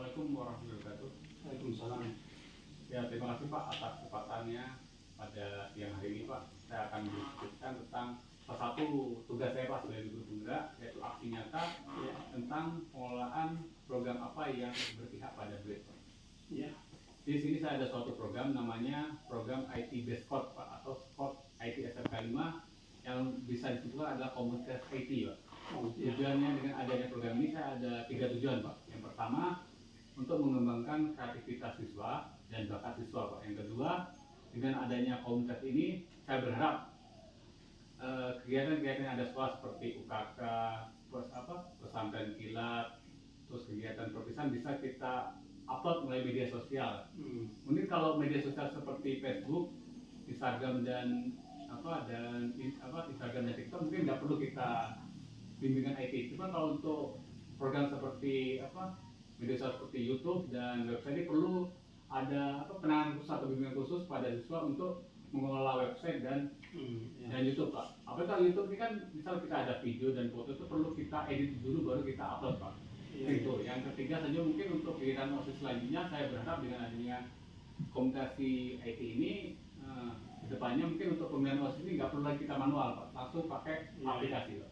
Assalamualaikum warahmatullahi wabarakatuh. Waalaikumsalam. Ya, terima kasih Pak atas kesempatannya pada siang hari ini Pak. Saya akan diskusikan tentang salah satu tugas saya Pak sebagai guru penggerak, yaitu aksi nyata ya, tentang pengelolaan program apa yang berpihak pada duit Pak. Ya. Di sini saya ada suatu program namanya program IT Base Code Pak, atau Code IT SMK 5 yang bisa disebut adalah komunitas IT Pak. Tujuannya dengan adanya program ini saya ada 3 tujuan Pak. Yang pertama, untuk mengembangkan kreativitas siswa dan bakat siswa Pak. Yang kedua, dengan adanya komunitas ini saya berharap kegiatan-kegiatan yang ada sekolah seperti UKK, pesantren kilat, terus kegiatan perpisahan bisa kita upload melalui media sosial. Mungkin kalau media sosial seperti Facebook, Instagram dan Instagram dan TikTok mungkin nggak perlu kita bimbingan IT. Cuma kalau untuk program seperti media sosial seperti YouTube dan website ini perlu ada penanganan khusus atau bimbingan khusus pada siswa untuk mengelola website dan YouTube Pak. Apalagi kalau YouTube ini kan misal kita ada video dan foto itu perlu kita edit dulu baru kita upload Pak. Itu. Yang ketiga saja mungkin untuk kegiatan OSIS selanjutnya saya berharap dengan adanya komunikasi IT ini kedepannya mungkin untuk pemilihan OSIS ini nggak perlu lagi kita manual Pak, langsung pakai aplikasi Pak.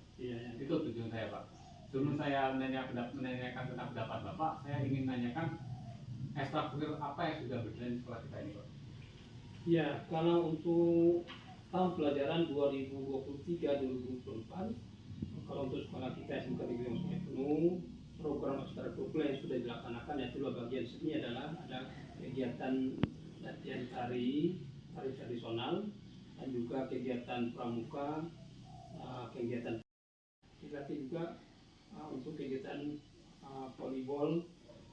Itu tujuan saya Pak. Sebelum saya menanyakan tentang pendapat Bapak, saya ingin menanyakan ekstrakurikuler apa yang sudah berjalan di sekolah kita ini Pak? Ya, kalau untuk tahun pelajaran 2023-2024, kalau untuk sekolah kita SMK Negeri Sungai Penuh, program ekstrakurikuler yang sudah dilaksanakan yaitu bagian seni adalah ada kegiatan latihan tari tradisional dan juga kegiatan pramuka, kegiatan dilatih juga untuk kegiatan volleyball,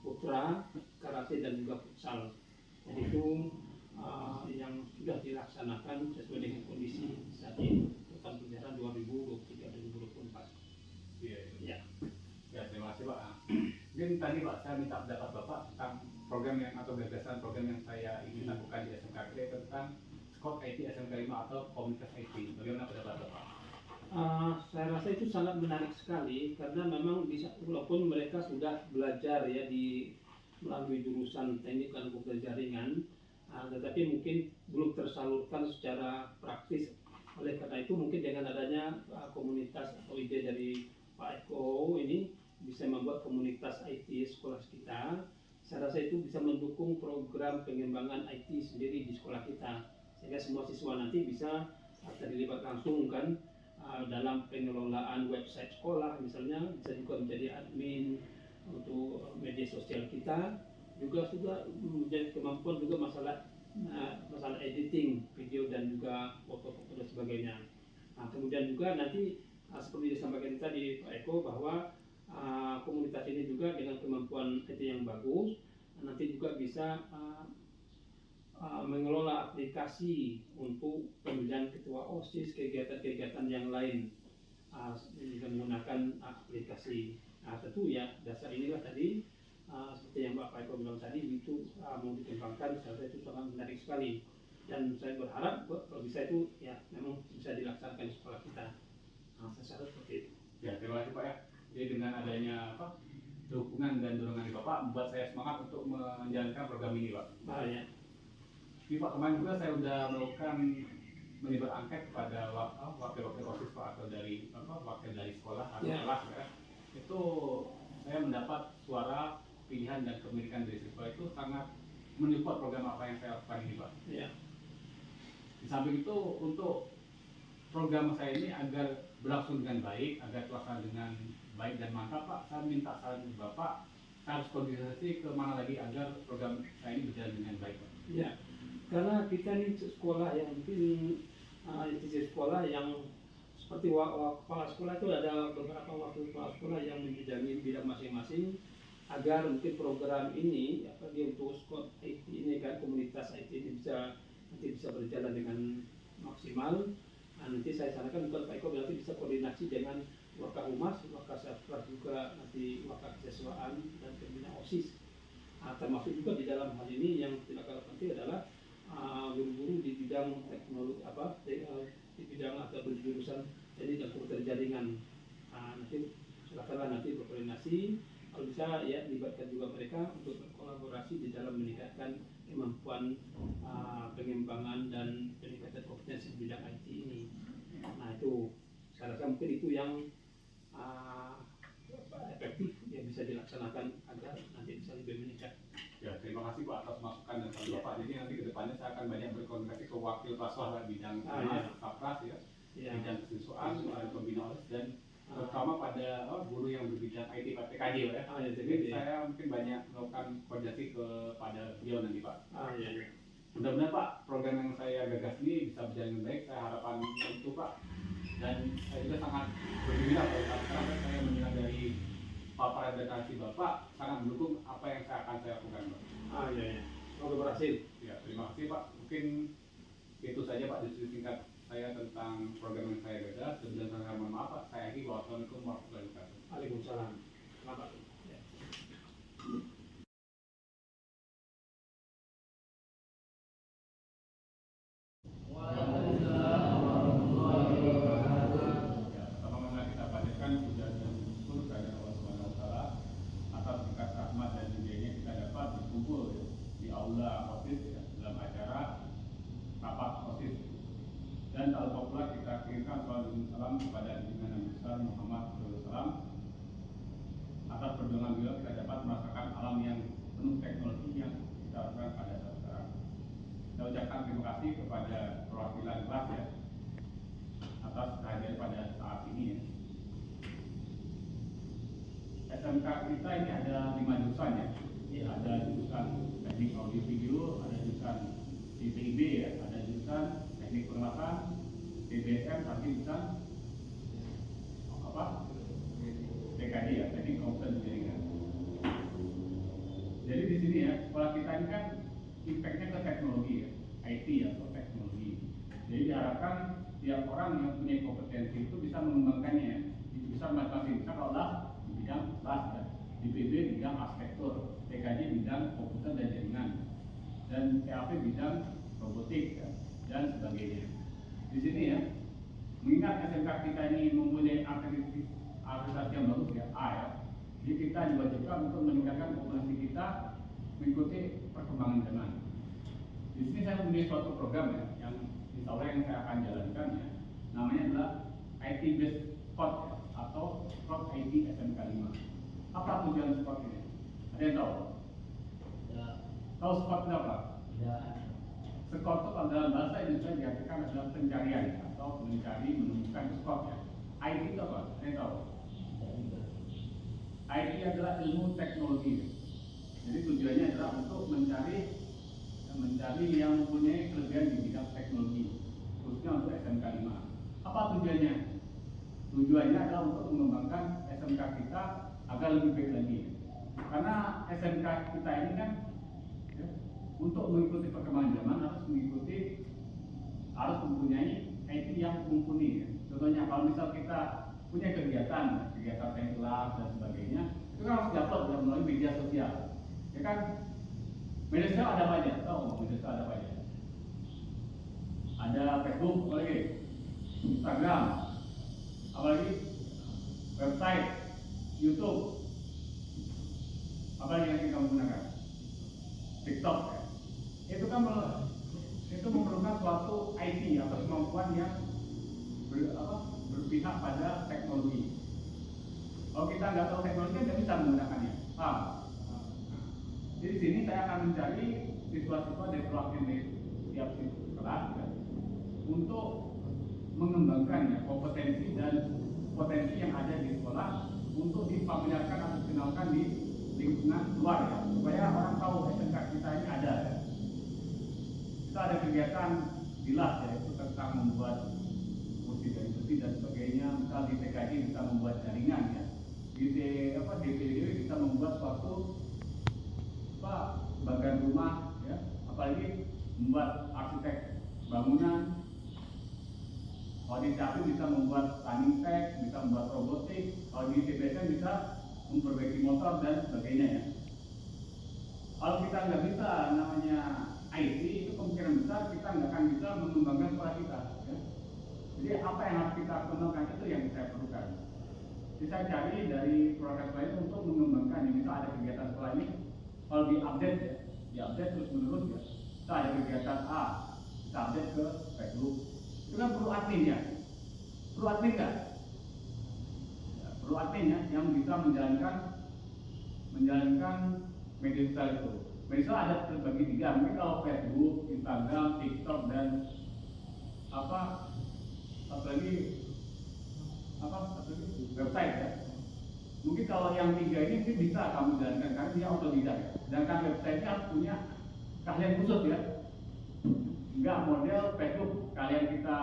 putra, karate dan juga futsal. Jadi itu yang sudah dilaksanakan sesuai dengan kondisi saat ini tahun pelajaran 2023-2024. Ya, terima kasih Pak. Mungkin tadi Pak saya minta pendapat Bapak tentang program yang atau gagasan program yang saya ingin lakukan di SMK tentang Code IT SMK 5 atau komunitas IT. Bagaimana pendapat Bapak? Saya rasa itu sangat menarik sekali karena memang walaupun mereka sudah belajar ya di melalui jurusan teknik dan komputer jaringan, tetapi mungkin belum tersalurkan secara praktis. Oleh karena itu mungkin dengan adanya komunitas atau ide dari Pak Eko ini bisa membuat komunitas IT sekolah kita. Saya rasa itu bisa mendukung program pengembangan IT sendiri di sekolah kita, sehingga semua siswa nanti bisa terlibat langsung kan dalam pengelolaan website sekolah, misalnya bisa juga menjadi admin untuk media sosial kita, juga sudah menjadi kemampuan juga masalah editing video dan juga foto-foto dan sebagainya. Kemudian juga nanti seperti disampaikan tadi Pak Eko bahwa komunitas ini juga dengan kemampuan IT yang bagus nanti juga bisa mengelola aplikasi untuk pemilihan ketua OSIS, kegiatan-kegiatan yang lain menggunakan aplikasi. Tentu ya dasar inilah tadi seperti yang Bapak Eko bilang tadi itu mau dikembangkan, saya itu sangat menarik sekali dan saya berharap kalau bisa itu ya memang bisa dilaksanakan di sekolah kita. Saya seperti itu. Ya, terima kasih Pak ya. Jadi dengan adanya dukungan dan dorongan dari Bapak membuat saya semangat untuk menjalankan program ini Pak. Ya. Di Pak kemarin juga saya sudah melakukan menyebar angket kepada wakil-wakil OSIS Pak atau dari wakil dari sekolah atau kelas ya. Itu saya mendapat suara pilihan dan kepemilikan dari siswa itu sangat mendukung program apa yang saya lakukan ini Pak. Ya. Di samping itu untuk program saya ini agar berlangsung dengan baik, agar terlaksana dengan baik dan mantap Pak, saya minta saran Bapak, saya harus koordinasi ke mana lagi agar program saya ini berjalan dengan baik Pak. Ya, karena kita ini sekolah yang mungkin institusi sekolah yang seperti kepala sekolah itu ada beberapa wakil kepala sekolah yang membidangi bidang masing-masing agar mungkin program ini untuk skot IT ini kan komunitas IT ini bisa berjalan dengan maksimal. Nanti saya sarankan bukan Pak Eko berarti bisa koordinasi dengan Wakahumas, Wakasatgas juga nanti Wakakesiswaan dan pembina OSIS. Termasuk juga di dalam hal ini yang tidak kalah penting adalah guru-guru di bidang teknologi di bidang atau berjurusan teknik dan komputer jaringan. Nanti silakanlah nanti berkoordinasi kalau bisa ya libatkan juga mereka untuk berkolaborasi di dalam meningkatkan kemampuan pengembangan dan peningkatan kompetensi di bidang IT ini. Nah itu saya rasa mungkin itu yang efektif yang bisa dilaksanakan agar nanti bisa lebih meningkat. Ya, terima kasih Pak atas masukan dan saran Bapak. Jadi nanti ke depannya saya akan banyak berkomunikasi ke wakil Paswah bidang Sapras ya, bidang kesiswaan, pembina OSIS dan terutama pada guru yang berbidang IT Pak TKJ ya. Jadi saya mungkin banyak melakukan koordinasi kepada beliau nanti Pak. Mudah-mudahan Pak program yang saya gagas ini bisa berjalan dengan baik. Saya harapan itu Pak. Dan saya juga sangat bergembira karena saya mendengar dari paparan deklarasi Bapak sangat mendukung apa yang akan saya lakukan Pak. Semoga berhasil. Ya, terima kasih Pak. Mungkin itu saja Pak diskusi singkat saya tentang program yang saya gagas. Sebelum saya mohon maaf Pak, saya akhiri. Wassalamualaikum warahmatullahi wabarakatuh. Waalaikumsalam. Selamat. Dan kalau populer kita kirimkan salam kepada junjungan Nabi besar Muhammad SAW. Atas perjuangan beliau kita dapat merasakan alam yang penuh teknologi yang kita lakukan pada saat sekarang. Saya ucapkan terima kasih kepada perwakilan kelas ya atas kehadiran pada saat ini ya. SMK kita ini ada 5 jurusan ya. Ada jurusan teknik audio video, ada jurusan ITB ya, ada jurusan teknik peralatan, TBSM, tapi jurusan apa? TKJ ya, teknik komputer jaringan. Jadi di sini ya, sekolah kita ini kan impactnya ke teknologi ya, IT atau teknologi. Jadi diharapkan tiap orang yang punya kompetensi itu bisa mengembangkannya, bisa masing-masing. Bisa kalau di bidang kelas ya, di PB bidang arsitektur, TKJ bidang komputer dan jaringan, dan TAP bidang robotik ya, dan sebagainya. Di sini ya, mengingat SMK kita ini mempunyai akreditasi yang bagus ya, A ya. Jadi kita diwajibkan untuk meningkatkan kompetensi kita mengikuti perkembangan zaman. Di sini saya mempunyai suatu program ya, yang insya Allah yang saya akan jalankan ya, namanya adalah IT Based Code ya, atau Code IT SMK 5. Apa tujuan sport ini? Ada yang tahu? Ya. Tahu sport itu apa? Ya. Skor itu dalam bahasa Indonesia diartikan adalah pencarian atau mencari menemukan skor ya. IT itu apa? Ada yang tahu? IT adalah ilmu teknologi. Jadi tujuannya adalah untuk mencari yang mempunyai kelebihan di bidang teknologi, khususnya untuk SMK 5. Apa tujuannya? Tujuannya adalah untuk mengembangkan SMK kita agar lebih baik lagi. Karena SMK kita ini kan ya, untuk mengikuti perkembangan zaman harus mempunyai IT yang mumpuni. Ya. Contohnya kalau misal kita punya kegiatan pengelas dan sebagainya, itu kan harus diupload melalui media sosial. Ya kan? Media sosial ada apa aja? Tahu media sosial ada apa aja? Ada Facebook, apalagi Instagram, apalagi website, YouTube, apalagi yang kita menggunakan TikTok ya. Itu kan memerlukan suatu IT atau kemampuan yang berpihak pada teknologi. Kalau kita nggak tahu teknologi kan tidak bisa menggunakannya. Paham? Jadi di sini saya akan mencari siswa-siswa dari perwakilan tiap kelas ya, untuk mengembangkan ya, kompetensi dan potensi yang ada di sekolah untuk difamiliarkan atau dikenalkan di lingkungan luar ya, supaya orang tahu SMK kita ini ada ya. Kita ada kegiatan di LAS ya, itu tentang membuat musik dan musik dan sebagainya. Misal di TKJ bisa membuat jaringan ya, di DPD bisa membuat suatu bagian rumah ya, apalagi membuat arsitek bangunan. Kalau di TAP bisa membuat running tech, bisa membuat robotik. Kalau di TBSN bisa memperbaiki motor dan sebagainya ya. Kalau kita nggak bisa namanya IT, itu kemungkinan besar kita nggak akan bisa mengembangkan sekolah kita ya. Jadi apa yang harus kita kembangkan itu yang saya perlukan. Kita cari dari program lain untuk mengembangkan. Misal ada kegiatan sekolah ini, kalau diupdate ya, diupdate terus menerus ya. Kita ada kegiatan A, kita update ke Facebook. Itu kan perlu admin ya, perlu admin kan? Ya, perlu admin ya, yang bisa menjalankan media sosial itu. Misal ada terbagi tiga, mungkin kalau Facebook, Instagram, TikTok dan apa lagi website ya. Mungkin kalau yang tiga ini mungkin bisa kamu jalankan karena dia otodidak ya. Sedangkan website-nya harus punya keahlian khusus ya. Enggak model Facebook, kalian kita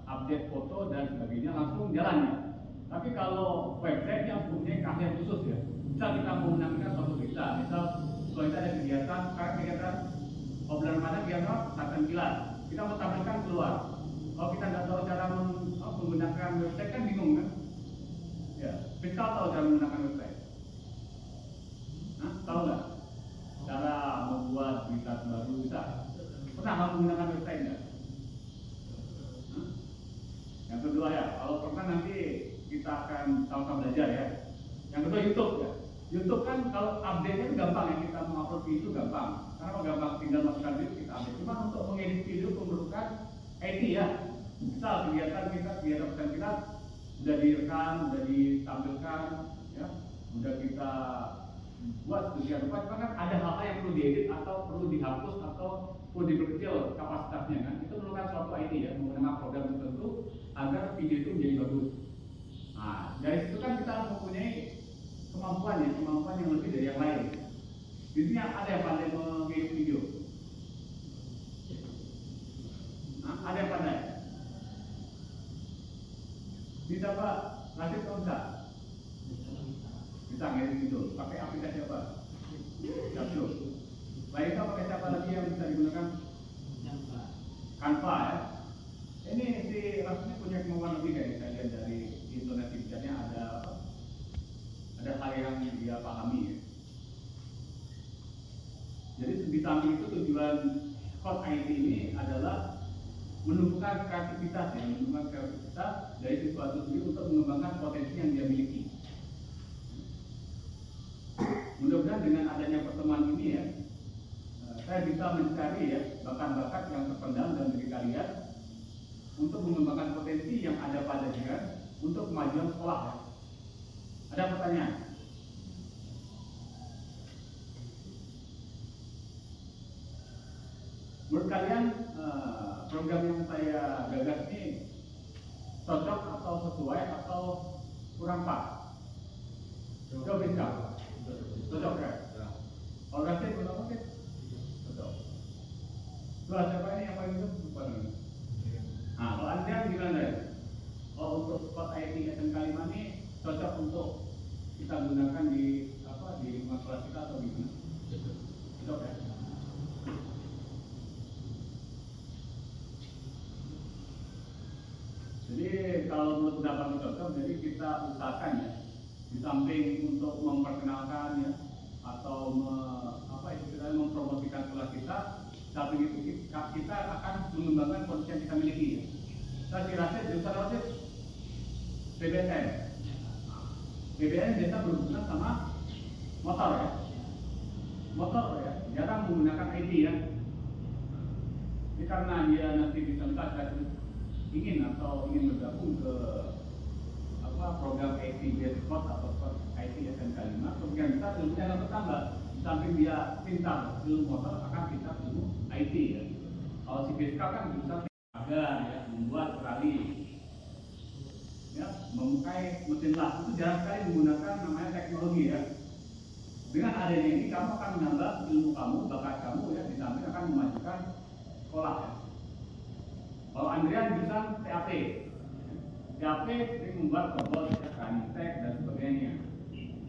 update foto dan sebagainya langsung jalan ya. Tapi kalau website yang punya keahlian khusus ya. Misal kita mau menangkan suatu berita, misal kalau kita ada kegiatan, sekarang kegiatan obrolan mana kegiatan akan kilat. Kita mau tampilkan keluar. Kalau kita nggak tahu cara menggunakan website kan bingung kan? Ya, fiskal tahu cara menggunakan website. Nah, tahu nggak? Cara membuat berita baru bisa. Pernah kamu menggunakan website nggak? Yang kedua ya, kalau pernah nanti kita akan sama-sama belajar ya. Yang kedua YouTube ya. YouTube kan kalau update-nya itu gampang ya, kita mengupload video gampang. Karena kalau gampang tinggal masukkan video kita update. Cuma untuk mengedit video memerlukan IT ya. Misal kegiatan pesan kita sudah direkam, sudah ditampilkan, ya, sudah kita buat sedemikian rupa, kan ada hal-hal yang perlu diedit atau perlu dihapus atau perlu diperkecil kapasitasnya kan. Itu memerlukan suatu IT ya, menggunakan program tertentu agar video itu menjadi bagus. Nah, dari situ kan kita mempunyai kemampuan yang lebih dari yang lain. Di sini ada yang pandai mengedit video. Nah, ada yang pandai. Bisa Pak, Rasid tahu bisa? Bisa ngedit video. Pakai aplikasi apa? Capture. Lain pakai siapa lagi yang bisa digunakan? Canva ya. Ini si Rasid punya kemampuan lebih dari saya lihat dari internet bicaranya ada hal yang dia pahami ya. Jadi di samping itu tujuan Code IT ini adalah menumbuhkan kreativitas ya, menumbuhkan kreativitas dari siswa itu sendiri untuk mengembangkan potensi yang dia miliki. Mudah-mudahan dengan adanya pertemuan ini ya, saya bisa mencari ya bakat-bakat yang terpendam dalam diri kalian untuk mengembangkan potensi yang ada pada diri untuk kemajuan sekolah. Ya. Ada pertanyaan? Menurut kalian program yang saya gagas ini cocok atau sesuai atau kurang pas? Cocok tidak? Cocok ya? Kalau Rasid berapa sih? Cocok. Dua siapa ini yang paling lupa nih? Nah, kalau Anda gimana ya? Oh, untuk spot IT SMK 5 ini cocok untuk kita gunakan di lingkungan kelas kita atau gimana? Cocok ya? Jadi kalau menurut pendapat cocok, jadi kita usahakan ya, di samping untuk memperkenalkan ya atau mempromosikan kelas kita, samping itu kita akan mengembangkan potensi yang kita miliki. Ya. Saya kira jurusan Rasid BBM. BBM biasa berhubungan sama motor ya. Motor ya, jarang menggunakan IT ya. Ini karena dia nanti bisa ingin bergabung ke program IT Base Code atau IT SMK 5, kemudian kita ilmunya akan bertambah. Di samping dia pintar ilmu motor, akan pintar ilmu IT ya. Kalau si BSK kan bisa agar ya, membuat rally ya, memakai mesin las, itu jarang sekali menggunakan namanya teknologi ya. Dengan adanya ini kamu akan menambah ilmu kamu, bakat kamu ya, di samping akan memajukan sekolah ya. Kalau Andrea jurusan TAP sering membuat robot, ya, Kanitek dan sebagainya.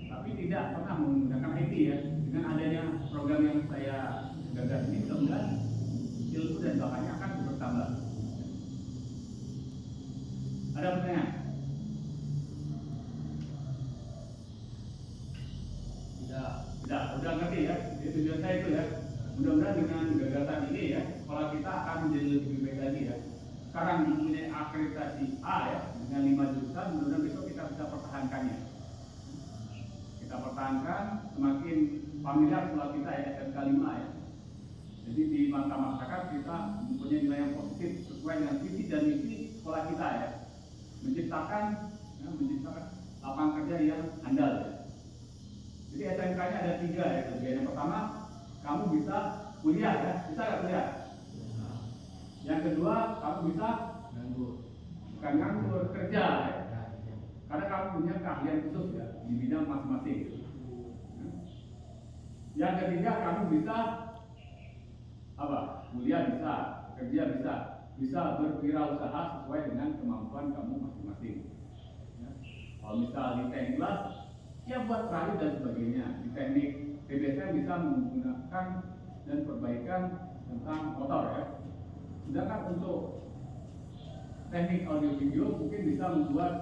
Tapi tidak pernah menggunakan IT ya. Dengan adanya program yang saya gagas ini, mudah-mudahan ilmu dan bakatnya akan bertambah. Ada pertanyaan? Tidak, udah ngerti ya. Jadi tujuan saya itu ya. Mudah-mudahan dengan gagasan ini ya, sekolah kita akan menjadi lebih baik lagi ya. Sekarang mempunyai akreditasi A ya, dengan 5 jurusan, mudah-mudahan besok kita bisa pertahankannya. kita pertahankan, semakin familiar sekolah kita ya, SMK 5 ya. Jadi di mata masyarakat kita mempunyai nilai yang positif sesuai dengan visi dan misi sekolah kita ya, menciptakan lapangan kerja yang andal ya. Jadi SMK-nya ada 3 ya. Yang pertama, kamu bisa kuliah ya, bisa nggak kuliah? Yang kedua, kamu bisa bukan nganggur, kerja ya. Karena kamu punya keahlian khusus ya di bidang masing-masing. Yang ketiga, kamu bisa apa? Kuliah bisa, kerja bisa berwirausaha sesuai dengan kemampuan kamu masing-masing. Ya. Kalau misal di teknik kelas, ya buat radio dan sebagainya. Di teknik PBSM bisa menggunakan dan perbaikan tentang motor ya. Sedangkan untuk teknik audio video mungkin bisa membuat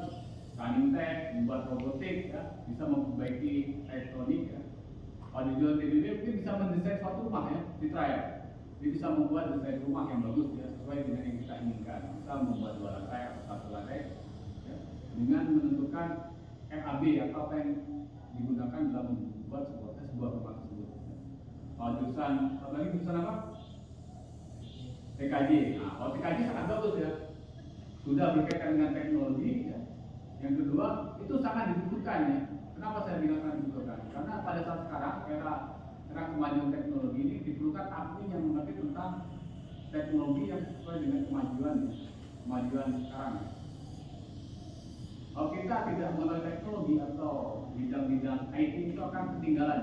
running tech, membuat robotik ya, bisa memperbaiki elektronik ya. Audio TDB mungkin bisa mendesain suatu rumah ya, Citra ya. Dia bisa membuat desain rumah yang bagus ya, sesuai dengan yang kita inginkan. Bisa membuat 2 lantai atau 1 lantai ya, dengan menentukan MAB atau apa yang digunakan dalam membuat sebuah rumah tersebut. Kalau jurusan apa lagi, jurusan apa? TKJ. Nah, kalau TKJ sangat bagus ya, sudah berkaitan dengan teknologi ya. Yang kedua, itu sangat dibutuhkan ya. Kenapa saya bilang sangat dibutuhkan? Karena pada saat sekarang era kemajuan teknologi ini diperlukan ahli yang mengerti tentang teknologi yang sesuai dengan kemajuan sekarang. Kalau kita tidak mengenal teknologi atau bidang-bidang IT itu akan ketinggalan.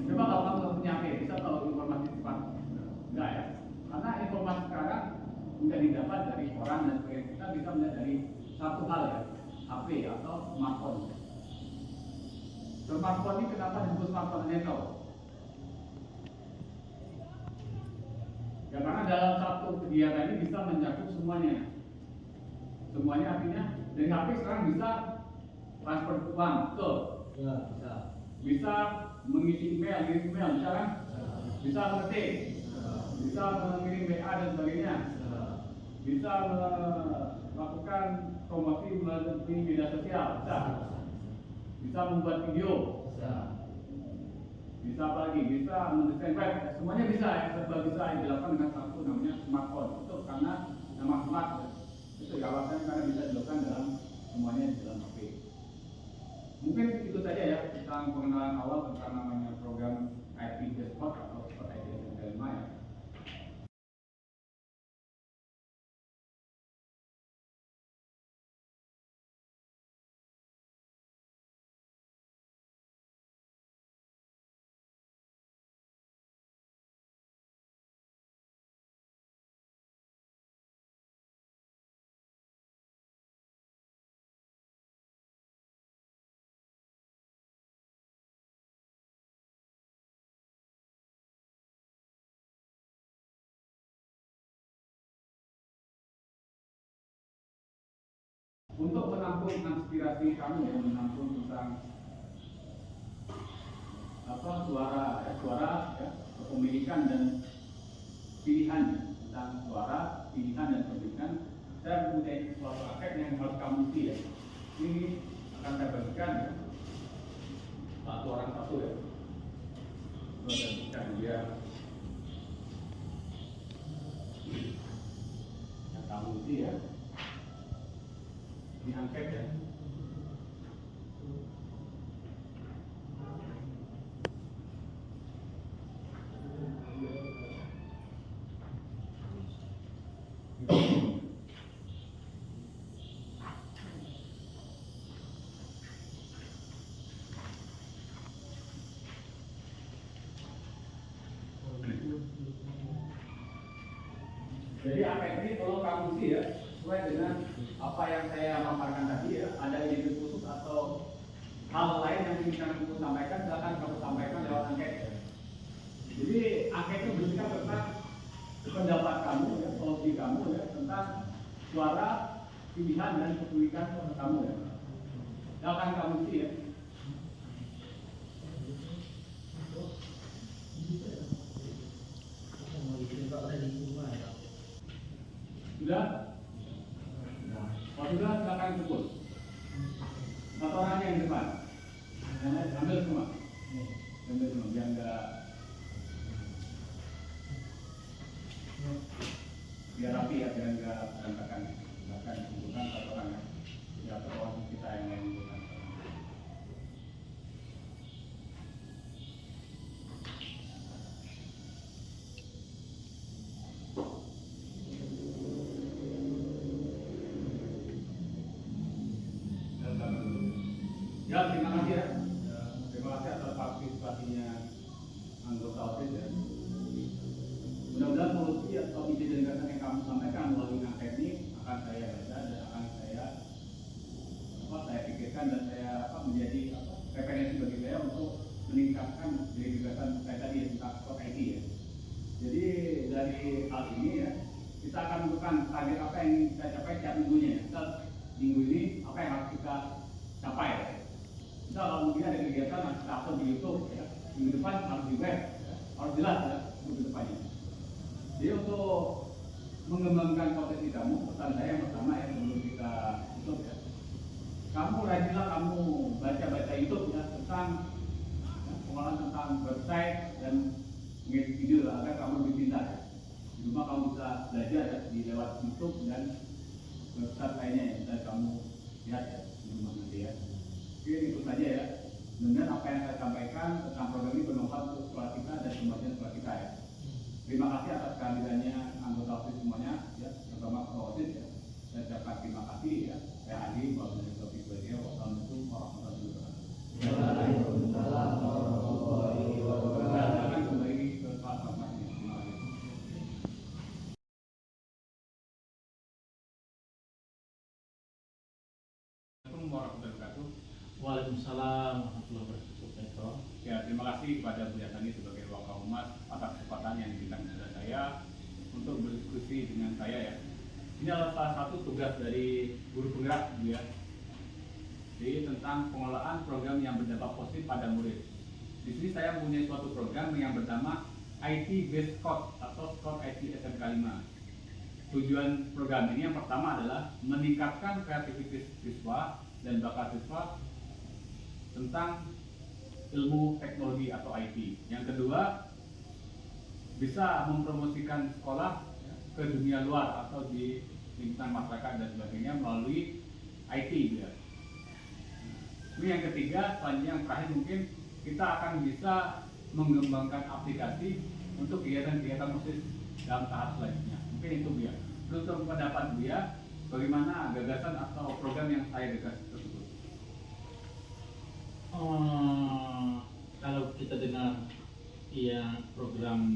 Coba kalau kamu nggak punya HP, bisa tahu informasi cepat? Enggak ya? Karena informasi sekarang tidak didapat dari orang dan sebagainya. Kita bisa melihat dari satu hal ya, HP atau smartphone. Smartphone ini kenapa disebut smartphone? Anda tahu? Ya karena dalam satu kegiatan ini bisa mencakup semuanya. Semuanya artinya dari HP sekarang bisa transfer uang, betul? Ya, bisa. Bisa mengisi email, bisa kan? Bisa mengetik, bisa mengirim WA dan sebagainya. Bisa melakukan promosi melalui media sosial, bisa membuat video, bisa apa lagi, bisa mendesain web, semuanya bisa ya, serba bisa yang dilakukan dengan satu namanya smartphone. Itu karena nama smart ya. Itu ya alasannya karena bisa dilakukan dalam semuanya di dalam HP. Mungkin itu saja ya tentang pengenalan awal tentang namanya program IT Deskpot atau IT SMK 5 ya. Untuk menampung inspirasi kamu ya, menampung tentang suara ya, kepemilikan dan pilihan tentang suara, pilihan dan pemilikan. Saya mempunyai suatu aspek yang harus kamu isi ya. Ini akan saya bagikan ya. Satu orang satu ya. Saya bagikan dia. Yang kamu isi ya. Ini angket ya. Jadi angket ini kalau kamu isi ya, sesuai dengan apa yang saya paparkan tadi ya, ada ide khusus atau hal lain yang ingin kamu sampaikan, silakan kamu sampaikan lewat angket. Jadi angket itu berbicara tentang pendapat kamu ya, solusi kamu ya, tentang suara, pilihan dan kepemilikan kamu ya. Silakan kamu isi ya. Sudah? Kalau sudah silakan kumpul. Satu orangnya yang depan. ambil semua biar enggak biar rapi ya, biar enggak berantakan bahkan bukan satu orang ya, biar terus kita yang lain bukan. Ya, terima kasih ya. Terima kasih atas partisipasinya anggota OSIS ya. Mudah-mudahan solusi atau ide dan gagasan yang kamu sampaikan melalui angket ini akan saya baca dan akan saya pikirkan dan saya menjadi referensi bagi saya untuk meningkatkan dari gagasan saya tadi ya, tentang sport IT ya. Jadi dari hal ini ya, kita akan menentukan target apa yang kita capai tiap minggunya ya. Kita minggu ini apa yang harus kita capai ya. Kita kalau mungkin ada kegiatan harus kita upload di YouTube ya. Minggu depan harus di web ya. Harus jelas ya minggu depannya. Jadi untuk mengembangkan potensi kamu, pesan saya yang pertama ya sebelum kita tutup ya. Kamu rajinlah kamu baca-baca YouTube ya tentang pengolahan tentang website dan mengedit video lah, agar kamu lebih pintar ya. Di rumah kamu bisa belajar ya di lewat YouTube dan website lainnya yang bisa kamu lihat ya di rumah nanti ya. Oke, itu saja ya. Dengan apa yang saya sampaikan tentang program ini bermanfaat untuk sekolah kita dan kemajuan sekolah kita ya. Terima kasih atas kehadirannya anggota OSIS semuanya ya, terutama ketua OSIS ya. Saya ucapkan terima kasih ya. Saya Adi, wabillahi taufiq wal hidayah. Wassalamualaikum warahmatullahi wabarakatuh. Waalaikumsalam warahmatullahi wabarakatuh. Akan kembali ke kelas masing-masing. Terima kasih. Assalamualaikum warahmatullahi wabarakatuh. Waalaikumsalam warahmatullahi wabarakatuh. Ya, terima kasih kepada Bu Yasani sebagai Wakahumas atas kesempatan yang diberikan kepada saya untuk berdiskusi dengan saya ya. Ini adalah salah satu tugas dari guru penggerak Bu ya. Jadi tentang pengelolaan program yang berdampak positif pada murid. Di sini saya mempunyai suatu program yang bernama IT Based Code atau Code IT SMK 5. Tujuan program ini yang pertama adalah meningkatkan kreativitas siswa dan bakat siswa tentang ilmu teknologi atau IT. Yang kedua, bisa mempromosikan sekolah ke dunia luar atau di lingkungan masyarakat dan sebagainya melalui IT ya. Ini yang ketiga, selanjutnya yang terakhir mungkin kita akan bisa mengembangkan aplikasi untuk kegiatan-kegiatan OSIS dalam tahap selanjutnya. Mungkin itu Bu ya. Untuk pendapat Bu ya, bagaimana gagasan atau program yang saya gagas tersebut? Kalau kita dengar yang program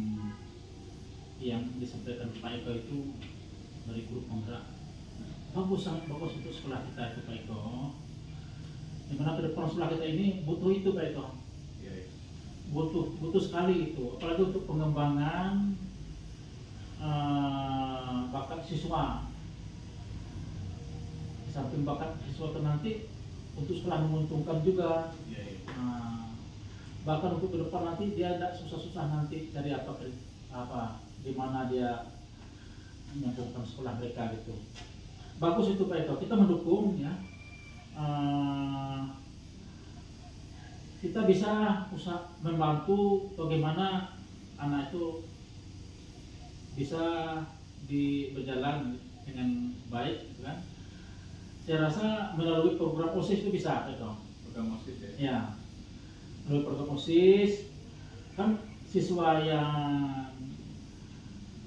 yang disampaikan Pak Eko itu dari guru penggerak, bagus, sangat bagus untuk sekolah kita itu Pak Eko. Dimana ke depan sekolah kita ini butuh itu Pak Eko, butuh sekali itu, apalagi untuk pengembangan bakat siswa. Di samping bakat siswa itu nanti untuk sekolah menguntungkan juga. Bahkan untuk ke depan nanti dia tidak susah-susah nanti cari apa di mana dia menyambungkan sekolah mereka gitu. Bagus itu Pak Eko, kita mendukung ya. Kita bisa membantu bagaimana anak itu bisa berjalan dengan baik gitu kan. Saya rasa melalui program OSIS itu bisa Pak Eko. Program OSIS ya? Ya, melalui program OSIS kan siswa yang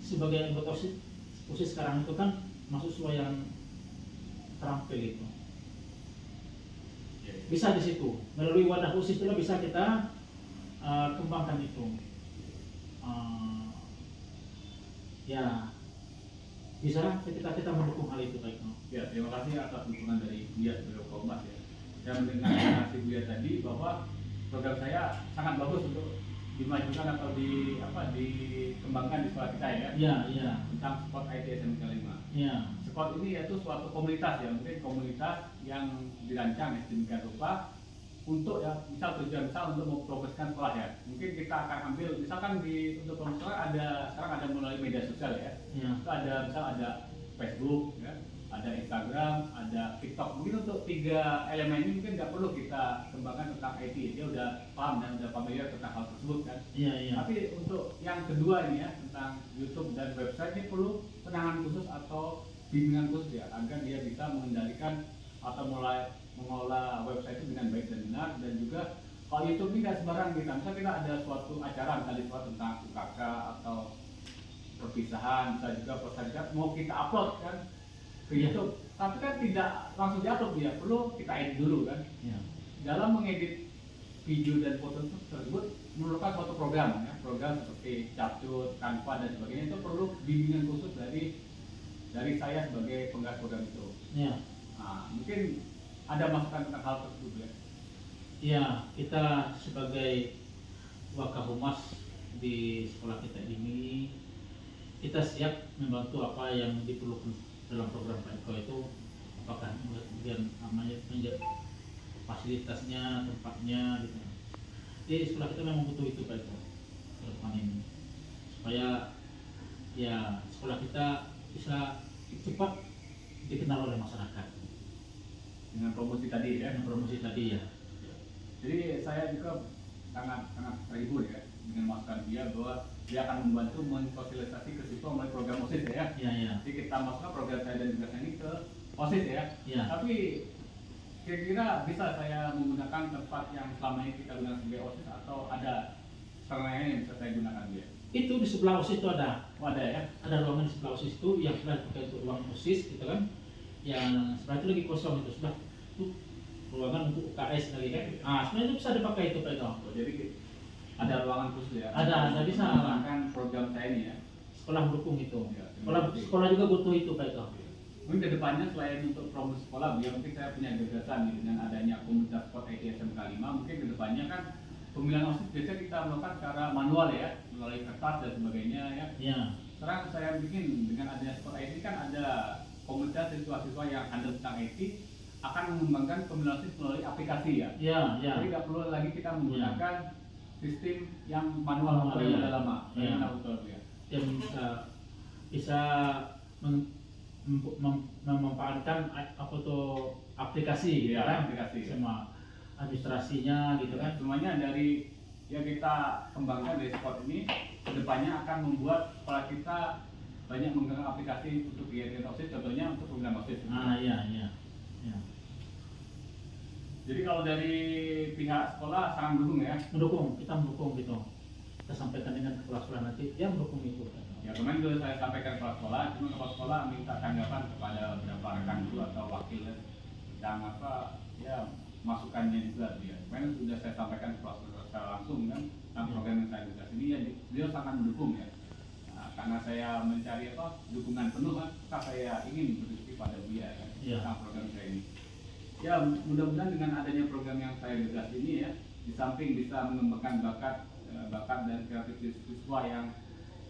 sebagai anggota OSIS sekarang itu kan masuk siswa yang terampil itu. Bisa di situ melalui wadah OSIS itu bisa kita kembangkan itu. Ya, bisa kita mendukung hal itu Pak Eko. Ya, terima kasih atas dukungan dari Buya sebagai Wakahumas ya. Saya mendengar narasi Buya tadi bahwa program saya sangat bagus untuk dimajukan atau dikembangkan di sekolah kita ya. Iya. Tentang Sport IT SMK 5. Iya. Sport ini yaitu suatu komunitas ya, mungkin komunitas yang dirancang ya sedemikian rupa untuk ya tujuan untuk mempromosikan sekolah ya. Mungkin kita akan ambil misalkan untuk promosi sekarang ada mulai media sosial ya. Iya. Itu ada ada Facebook ya, ada Instagram, ada TikTok. Mungkin untuk 3 elemen ini mungkin nggak perlu kita kembangkan tentang IT, dia udah paham dan udah familiar tentang hal tersebut kan. Iya, iya. Tapi untuk yang kedua ini ya, tentang YouTube dan website, ini perlu penanganan khusus atau bimbingan khusus ya, agar dia bisa mengendalikan atau mulai mengolah website itu dengan baik dan benar. Dan juga kalau YouTube ini nggak sembarang kita, misalnya kita ada suatu acara misalnya tentang UKK atau perpisahan, bisa juga persahabatan mau kita upload kan ke YouTube, tapi kan tidak langsung diupload, ya perlu kita edit dulu kan. Iya. Dalam mengedit video dan foto tersebut memerlukan suatu program ya, program seperti Capcut, Canva dan sebagainya, itu perlu bimbingan khusus dari saya sebagai penggarap program itu. Iya. Nah, mungkin ada masukan tentang hal tersebut ya. Iya, kita sebagai Wakahumas di sekolah kita ini, kita siap membantu apa yang diperlukan dalam program Pak Eko itu, apakah kemudian namanya fasilitasnya, tempatnya gitu. Di sekolah kita memang butuh itu Pak Eko ke depan ini, supaya ya sekolah kita bisa cepat dikenal oleh masyarakat Dengan promosi tadi ya. dengan promosi tadi ya. Jadi saya juga sangat terhibur ya dengan masukan dia bahwa dia akan membantu mensosialisasi ke siswa melalui program OSIS ya. Iya, iya. Jadi kita masukkan program saya dan tugas ini ke OSIS ya. Iya. Tapi kira-kira bisa saya menggunakan tempat yang selama ini kita gunakan sebagai OSIS atau ada sarana lain yang bisa saya gunakan dia? Itu di sebelah OSIS itu ada. Oh, ada ya. Ada ruangan di sebelah OSIS itu yang sebelah dipakai untuk ruang OSIS gitu kan. Yang sebelah itu lagi kosong, itu sebelah itu ruangan untuk UKS lagi kan. Ah, sebenarnya itu bisa dipakai itu Pak Eko. Oh, jadi ada ruangan khusus ya. Ada bisa. Menggunakan program saya ini ya. Sekolah mendukung itu. Ya, Sekolah juga butuh itu Pak Eko. Mungkin kedepannya selain untuk promosi sekolah, biar mungkin saya punya gagasan nih, dengan adanya komunitas sport IT SMK 5, mungkin kedepannya kan pemilihan OSIS biasanya kita melakukan secara manual ya, melalui kertas dan sebagainya ya. Iya. Sekarang saya bikin dengan adanya sport IT kan ada komunitas siswa-siswa yang handal tentang IT akan mengembangkan pemilihan OSIS melalui aplikasi ya. Iya, iya. Jadi nggak perlu lagi kita menggunakan sistem yang manual atau yang Iya. udah lama. Iya. Bagaimana betul ya? Yang bisa memanfaatkan apa tuh aplikasi gitu Iya, kan, aplikasi. semua administrasinya gitu kan. Semuanya dari yang kita kembangkan dari sport ini kedepannya akan membuat sekolah kita banyak menggunakan aplikasi untuk kegiatan OSIS, contohnya untuk pemilihan OSIS. Ah, iya, iya, iya. Jadi kalau dari pihak sekolah sangat mendukung ya. Mendukung, kita mendukung gitu. Kita sampaikan dengan kepala sekolah nanti, dia mendukung itu. Ya kemarin sudah saya sampaikan ke kepala sekolah, cuma kepala sekolah minta tanggapan kepada beberapa rekan guru atau wakil yang ya masukannya juga dia. Kemarin sudah saya sampaikan ke kepala sekolah secara langsung kan tentang program yang saya tugas ini, ya beliau sangat mendukung ya. Nah, karena saya mencari dukungan penuh kan, maka saya ingin berdiskusi pada dia kan tentang program saya ini. Ya mudah-mudahan dengan adanya program yang saya tugas ini ya, di samping bisa mengembangkan bakat dan kreativitas siswa yang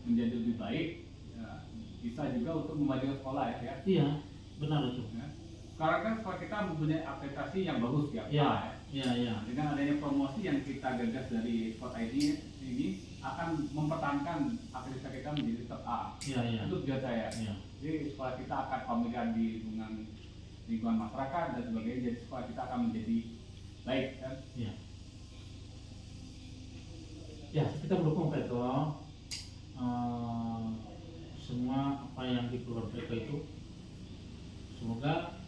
menjadi lebih baik, ya, bisa juga untuk memajukan sekolah ya. Iya, benar itu. Ya. Sekarang kan sekolah kita mempunyai aplikasi yang bagus ya. Iya, iya, iya. Dengan adanya promosi yang kita gagas dari Sport ID ini akan mempertahankan aplikasi kita menjadi top A. Iya, iya. Itu tujuan saya. Iya. Jadi sekolah kita akan familiar di lingkungan masyarakat dan sebagainya. Jadi sekolah kita akan menjadi baik kan. Iya. Ya, kita mendukung Pak Eko. Semua apa yang dikeluarkan Pak Eko itu semoga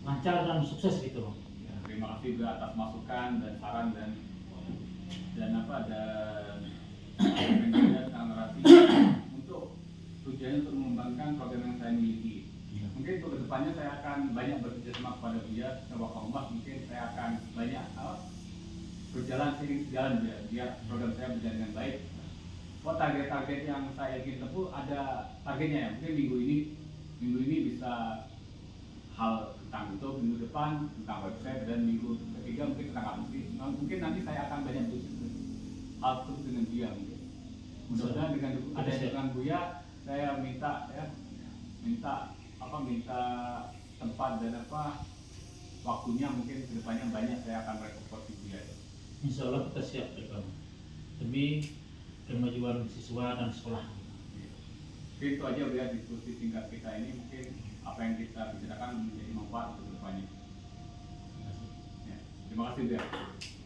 lancar dan sukses gitu loh. Ya, terima kasih juga atas masukan dan saran dan narasi untuk tujuannya untuk mengembangkan program yang saya miliki. Iya. Mungkin untuk kedepannya saya akan banyak bekerja sama kepada Buya, Wakahumas. Mungkin saya akan banyak berjalan seiring sejalan biar program saya berjalan dengan baik. Target-target yang saya ingin tempuh ada targetnya ya. Mungkin minggu ini bisa hal tentang itu, minggu depan tentang website, dan minggu ketiga mungkin tentang aplikasi. Mungkin nanti saya akan banyak diskusi hal tersebut dengan Buya mungkin. Mudah-mudahan dengan dukungan Buya, saya minta tempat dan waktunya mungkin kedepannya banyak saya akan merekrut Buya. Insya Allah kita siap Pak Eko demi kemajuan siswa dan sekolah. Mungkin itu aja lihat diskusi singkat kita ini, mungkin apa yang kita bicarakan menjadi manfaat untuk kedepannya. Ya. Terima kasih, Beliau.